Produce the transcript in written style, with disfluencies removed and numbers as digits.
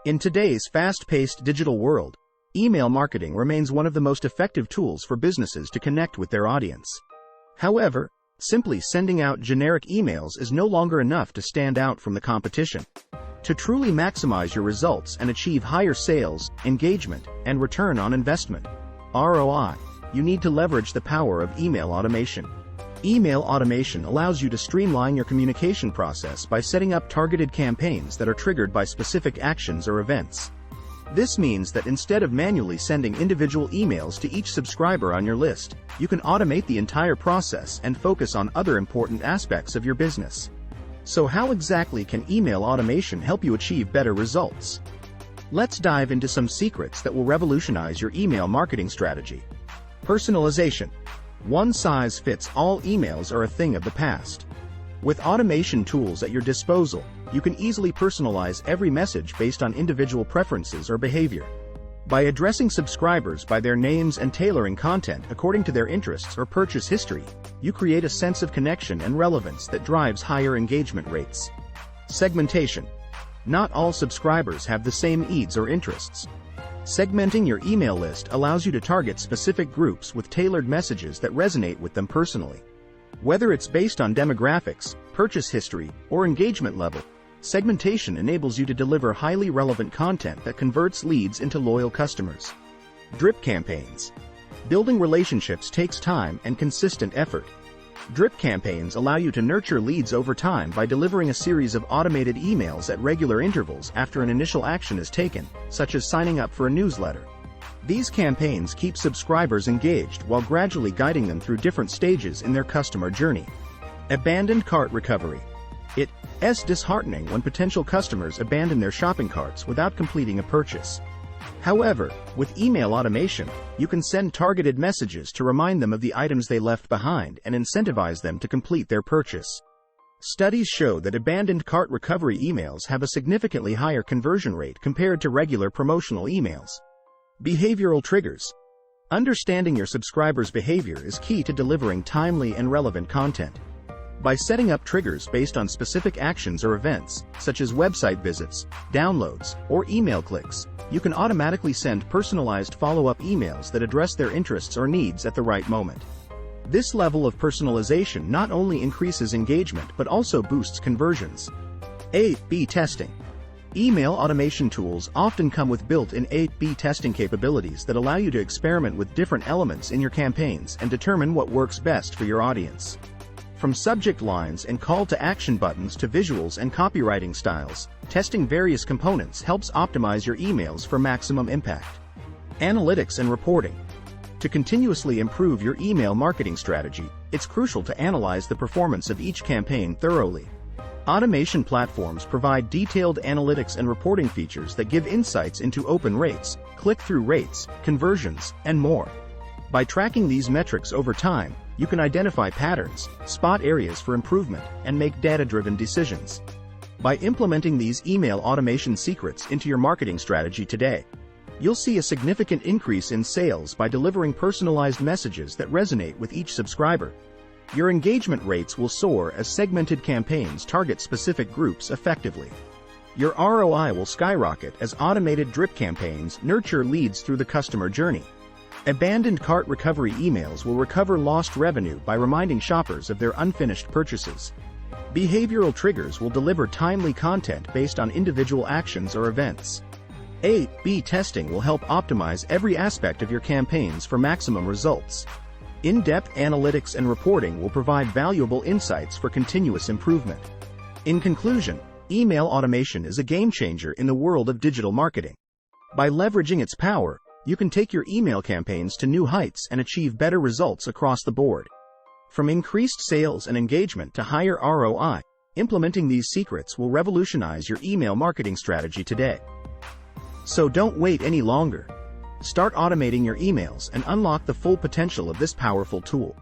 In today's fast-paced digital world, email marketing remains one of the most effective tools for businesses to connect with their audience. However, simply sending out generic emails is no longer enough to stand out from the competition. To truly maximize your results and achieve higher sales, engagement, and return on investment, ROI, you need to leverage the power of email automation. Email automation allows you to streamline your communication process by setting up targeted campaigns that are triggered by specific actions or events. This means that instead of manually sending individual emails to each subscriber on your list, you can automate the entire process and focus on other important aspects of your business. So how exactly can email automation help you achieve better results? Let's dive into some secrets that will revolutionize your email marketing strategy. Personalization. One-size-fits-all emails are a thing of the past. With automation tools at your disposal, you can easily personalize every message based on individual preferences or behavior. By addressing subscribers by their names and tailoring content according to their interests or purchase history, you create a sense of connection and relevance that drives higher engagement rates. Segmentation. Not all subscribers have the same needs or interests. Segmenting your email list allows you to target specific groups with tailored messages that resonate with them personally. Whether it's based on demographics, purchase history, or engagement level, segmentation enables you to deliver highly relevant content that converts leads into loyal customers. Drip campaigns. Building relationships takes time and consistent effort. Drip campaigns allow you to nurture leads over time by delivering a series of automated emails at regular intervals after an initial action is taken, such as signing up for a newsletter. These campaigns keep subscribers engaged while gradually guiding them through different stages in their customer journey. Abandoned cart recovery. It's disheartening when potential customers abandon their shopping carts without completing a purchase. However, with email automation, you can send targeted messages to remind them of the items they left behind and incentivize them to complete their purchase. Studies show that abandoned cart recovery emails have a significantly higher conversion rate compared to regular promotional emails. Behavioral triggers. Understanding your subscribers' behavior is key to delivering timely and relevant content. By setting up triggers based on specific actions or events, such as website visits, downloads, or email clicks, you can automatically send personalized follow-up emails that address their interests or needs at the right moment. This level of personalization not only increases engagement but also boosts conversions. A/B testing. Email automation tools often come with built-in A/B testing capabilities that allow you to experiment with different elements in your campaigns and determine what works best for your audience. From subject lines and call-to-action buttons to visuals and copywriting styles, testing various components helps optimize your emails for maximum impact. Analytics and reporting. To continuously improve your email marketing strategy, it's crucial to analyze the performance of each campaign thoroughly. Automation platforms provide detailed analytics and reporting features that give insights into open rates, click-through rates, conversions, and more. By tracking these metrics over time, you can identify patterns, spot areas for improvement, and make data-driven decisions. By implementing these email automation secrets into your marketing strategy today, you'll see a significant increase in sales by delivering personalized messages that resonate with each subscriber. Your engagement rates will soar as segmented campaigns target specific groups effectively. Your ROI will skyrocket as automated drip campaigns nurture leads through the customer journey. Abandoned cart recovery emails will recover lost revenue by reminding shoppers of their unfinished purchases. Behavioral triggers will deliver timely content based on individual actions or events. A/B testing will help optimize every aspect of your campaigns for maximum results. In-depth analytics and reporting will provide valuable insights for continuous improvement. In conclusion, email automation is a game-changer in the world of digital marketing. By leveraging its power, you can take your email campaigns to new heights and achieve better results across the board. From increased sales and engagement to higher ROI, implementing these secrets will revolutionize your email marketing strategy today. So don't wait any longer. Start automating your emails and unlock the full potential of this powerful tool.